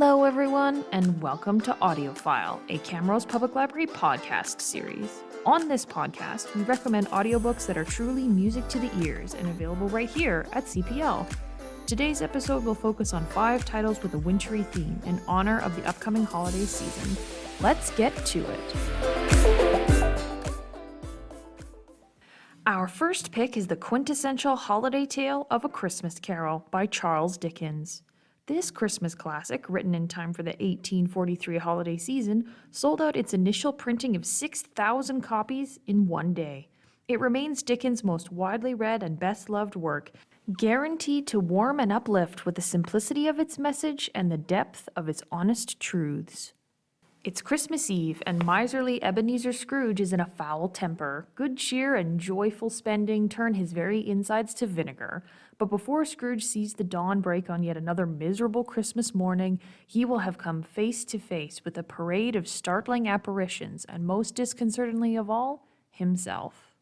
Hello, everyone, and welcome to Audiophile, a Camrose Public Library podcast series. On this podcast, we recommend audiobooks that are truly music to the ears and available right here at CPL. Today's episode will focus on 5 titles with a wintry theme in honor of the upcoming holiday season. Let's get to it. Our first pick is the quintessential holiday tale of A Christmas Carol by Charles Dickens. This Christmas classic, written in time for the 1843 holiday season, sold out its initial printing of 6,000 copies in one day. It remains Dickens' most widely read and best-loved work, guaranteed to warm and uplift with the simplicity of its message and the depth of its honest truths. It's Christmas Eve, and miserly Ebenezer Scrooge is in a foul temper. Good cheer and joyful spending turn his very insides to vinegar. But before Scrooge sees the dawn break on yet another miserable Christmas morning, he will have come face to face with a parade of startling apparitions, and most disconcertingly of all, himself.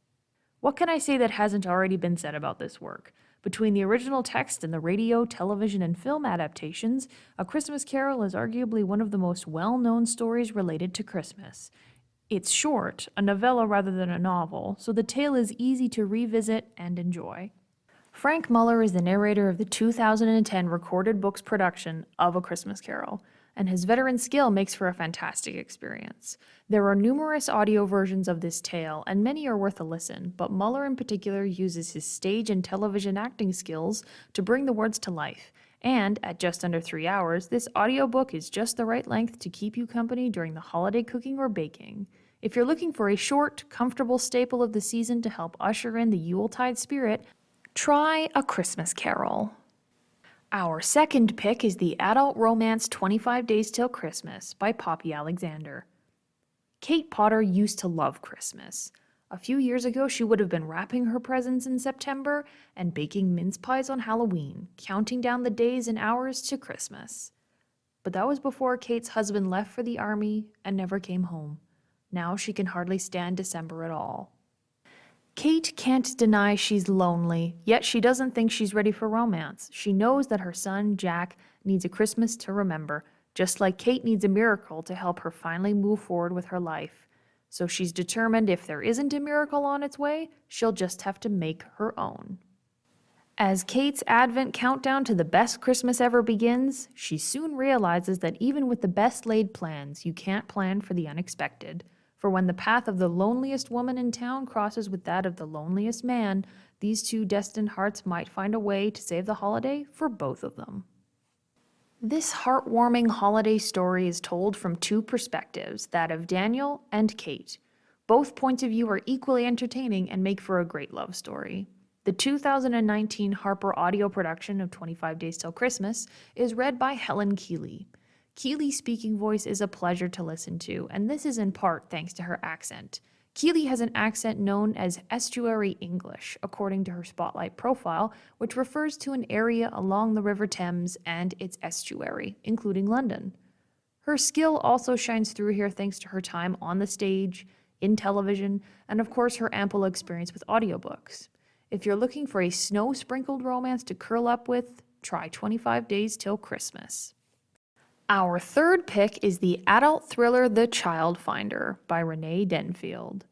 What can I say that hasn't already been said about this work? Between the original text and the radio, television, and film adaptations, A Christmas Carol is arguably one of the most well-known stories related to Christmas. It's short, a novella rather than a novel, so the tale is easy to revisit and enjoy. Frank Muller is the narrator of the 2010 recorded books production of A Christmas Carol, and his veteran skill makes for a fantastic experience. There are numerous audio versions of this tale, and many are worth a listen, but Muller in particular uses his stage and television acting skills to bring the words to life. And, at just under 3 hours, this audiobook is just the right length to keep you company during the holiday cooking or baking. If you're looking for a short, comfortable staple of the season to help usher in the Yuletide spirit, try A Christmas Carol. Our second pick is the adult romance 25 Days Till Christmas by Poppy Alexander. Kate Potter used to love Christmas. A few years ago, she would have been wrapping her presents in September and baking mince pies on Halloween, counting down the days and hours to Christmas. But that was before Kate's husband left for the army and never came home. Now she can hardly stand December at all. Kate can't deny she's lonely, yet she doesn't think she's ready for romance. She knows that her son, Jack, needs a Christmas to remember, just like Kate needs a miracle to help her finally move forward with her life. So she's determined if there isn't a miracle on its way, she'll just have to make her own. As Kate's Advent countdown to the best Christmas ever begins, she soon realizes that even with the best laid plans, you can't plan for the unexpected. For when the path of the loneliest woman in town crosses with that of the loneliest man, these two destined hearts might find a way to save the holiday for both of them. This heartwarming holiday story is told from 2 perspectives, that of Daniel and Kate. Both points of view are equally entertaining and make for a great love story. The 2019 Harper audio production of 25 Days Till Christmas is read by Helen Keeley. Keeley's speaking voice is a pleasure to listen to, and this is in part thanks to her accent. Keeley has an accent known as Estuary English, according to her Spotlight profile, which refers to an area along the River Thames and its estuary, including London. Her skill also shines through here thanks to her time on the stage, in television, and of course her ample experience with audiobooks. If you're looking for a snow-sprinkled romance to curl up with, try 25 Days Till Christmas. Our third pick is the adult thriller The Child Finder by Renee Denfield.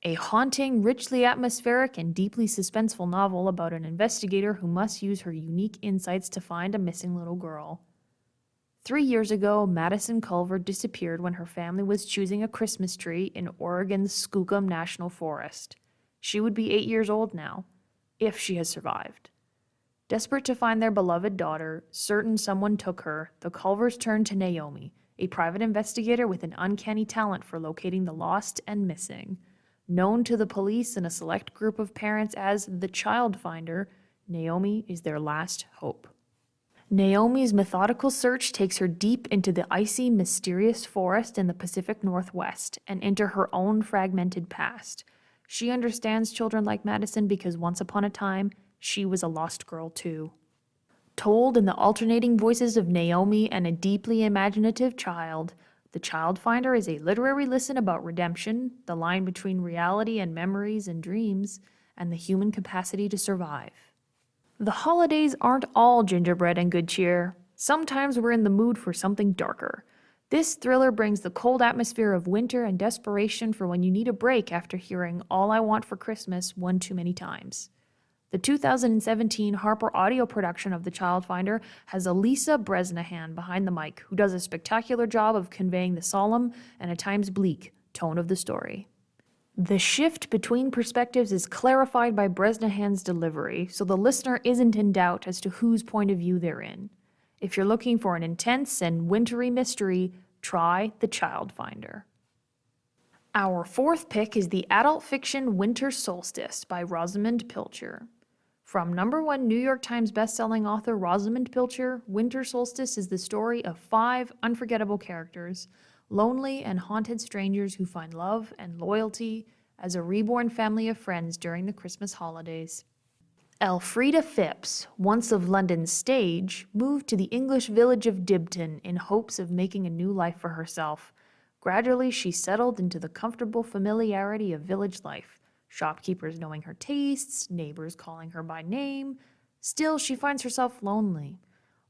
A haunting, richly atmospheric, and deeply suspenseful novel about an investigator who must use her unique insights to find a missing little girl. 3 years ago, Madison Culver disappeared when her family was choosing a Christmas tree in Oregon's Skookum National Forest. She would be 8 years old now, if she has survived. Desperate to find their beloved daughter, certain someone took her, the Culvers turned to Naomi, a private investigator with an uncanny talent for locating the lost and missing. Known to the police and a select group of parents as the Child Finder, Naomi is their last hope. Naomi's methodical search takes her deep into the icy, mysterious forest in the Pacific Northwest and into her own fragmented past. She understands children like Madison because once upon a time, she was a lost girl too. Told in the alternating voices of Naomi and a deeply imaginative child, The Child Finder is a literary listen about redemption, the line between reality and memories and dreams, and the human capacity to survive. The holidays aren't all gingerbread and good cheer. Sometimes we're in the mood for something darker. This thriller brings the cold atmosphere of winter and desperation for when you need a break after hearing All I Want for Christmas one too many times. The 2017 Harper audio production of The Childfinder has Elisa Bresnahan behind the mic, who does a spectacular job of conveying the solemn and at times bleak tone of the story. The shift between perspectives is clarified by Bresnahan's delivery, so the listener isn't in doubt as to whose point of view they're in. If you're looking for an intense and wintry mystery, try The Childfinder. Our fourth pick is the adult fiction Winter Solstice by Rosamund Pilcher. From #1 New York Times bestselling author Rosamund Pilcher, Winter Solstice is the story of 5 unforgettable characters, lonely and haunted strangers who find love and loyalty as a reborn family of friends during the Christmas holidays. Elfrida Phipps, once of London's stage, moved to the English village of Dibton in hopes of making a new life for herself. Gradually, she settled into the comfortable familiarity of village life, shopkeepers knowing her tastes, neighbors calling her by name. Still, she finds herself lonely.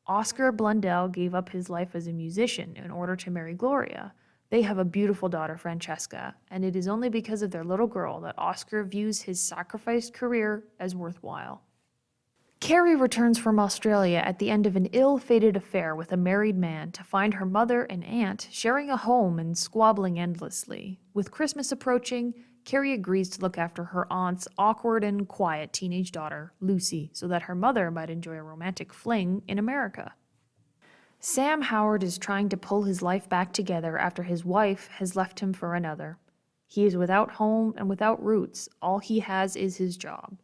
Oscar Blundell gave up his life as a musician in order to marry Gloria. They have a beautiful daughter, Francesca, and it is only because of their little girl that Oscar views his sacrificed career as worthwhile. Carrie returns from Australia at the end of an ill-fated affair with a married man to find her mother and aunt sharing a home and squabbling endlessly. With Christmas approaching, Carrie agrees to look after her aunt's awkward and quiet teenage daughter, Lucy, so that her mother might enjoy a romantic fling in America. Sam Howard is trying to pull his life back together after his wife has left him for another. He is without home and without roots. All he has is his job.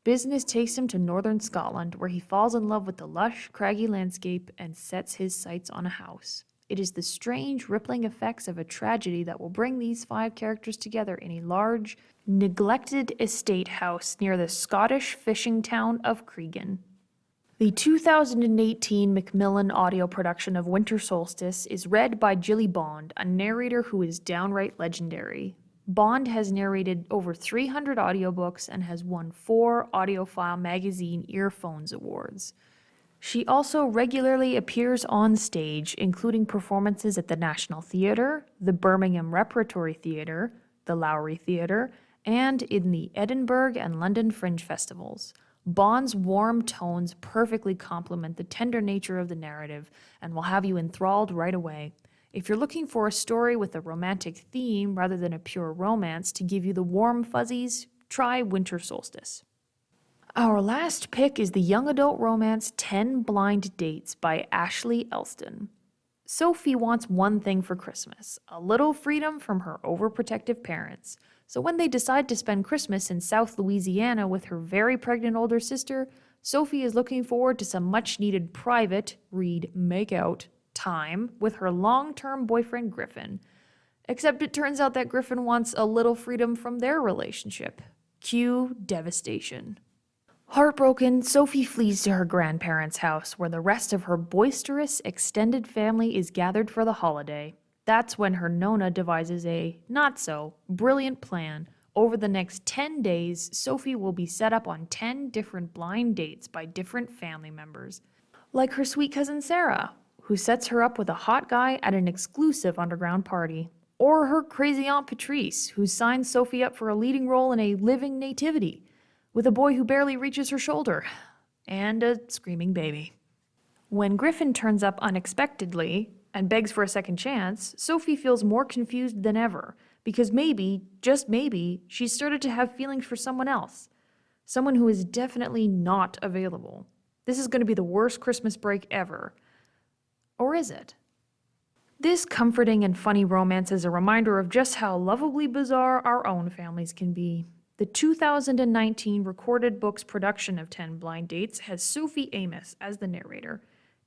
Business takes him to northern Scotland, where he falls in love with the lush, craggy landscape and sets his sights on a house. It is the strange, rippling effects of a tragedy that will bring these 5 characters together in a large, neglected estate house near the Scottish fishing town of Cregan. The 2018 Macmillan audio production of Winter Solstice is read by Jilly Bond, a narrator who is downright legendary. Bond has narrated over 300 audiobooks and has won 4 Audiophile Magazine Earphones Awards. She also regularly appears on stage, including performances at the National Theatre, the Birmingham Repertory Theatre, the Lowry Theatre, and in the Edinburgh and London Fringe Festivals. Bond's warm tones perfectly complement the tender nature of the narrative and will have you enthralled right away. If you're looking for a story with a romantic theme rather than a pure romance to give you the warm fuzzies, try Winter Solstice. Our last pick is the young adult romance 10 Blind Dates by Ashley Elston. Sophie wants one thing for Christmas, a little freedom from her overprotective parents. So when they decide to spend Christmas in South Louisiana with her very pregnant older sister, Sophie is looking forward to some much-needed private, read make-out, time with her long-term boyfriend Griffin. Except it turns out that Griffin wants a little freedom from their relationship. Cue devastation. Heartbroken, Sophie flees to her grandparents' house where the rest of her boisterous, extended family is gathered for the holiday. That's when her Nona devises a not-so-brilliant plan. Over the next 10 days, Sophie will be set up on 10 different blind dates by different family members. Like her sweet cousin Sarah, who sets her up with a hot guy at an exclusive underground party. Or her crazy Aunt Patrice, who signs Sophie up for a leading role in a living nativity, with a boy who barely reaches her shoulder, and a screaming baby. When Griffin turns up unexpectedly and begs for a second chance, Sophie feels more confused than ever, because maybe, just maybe, she's started to have feelings for someone else. Someone who is definitely not available. This is going to be the worst Christmas break ever. Or is it? This comforting and funny romance is a reminder of just how lovably bizarre our own families can be. The 2019 Recorded Books production of 10 Blind Dates has Sophie Amos as the narrator.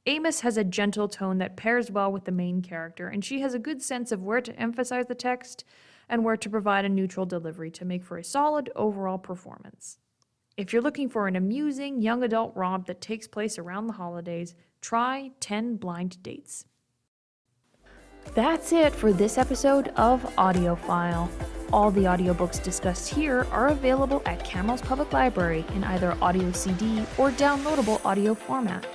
Amos has a gentle tone that pairs well with the main character, and she has a good sense of where to emphasize the text and where to provide a neutral delivery to make for a solid overall performance. If you're looking for an amusing young adult romp that takes place around the holidays, try 10 Blind Dates. That's it for this episode of Audiophile. All the audiobooks discussed here are available at Camrose Public Library in either audio CD or downloadable audio format.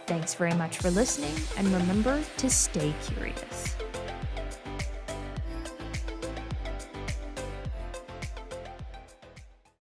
Thanks very much for listening, and remember to stay curious.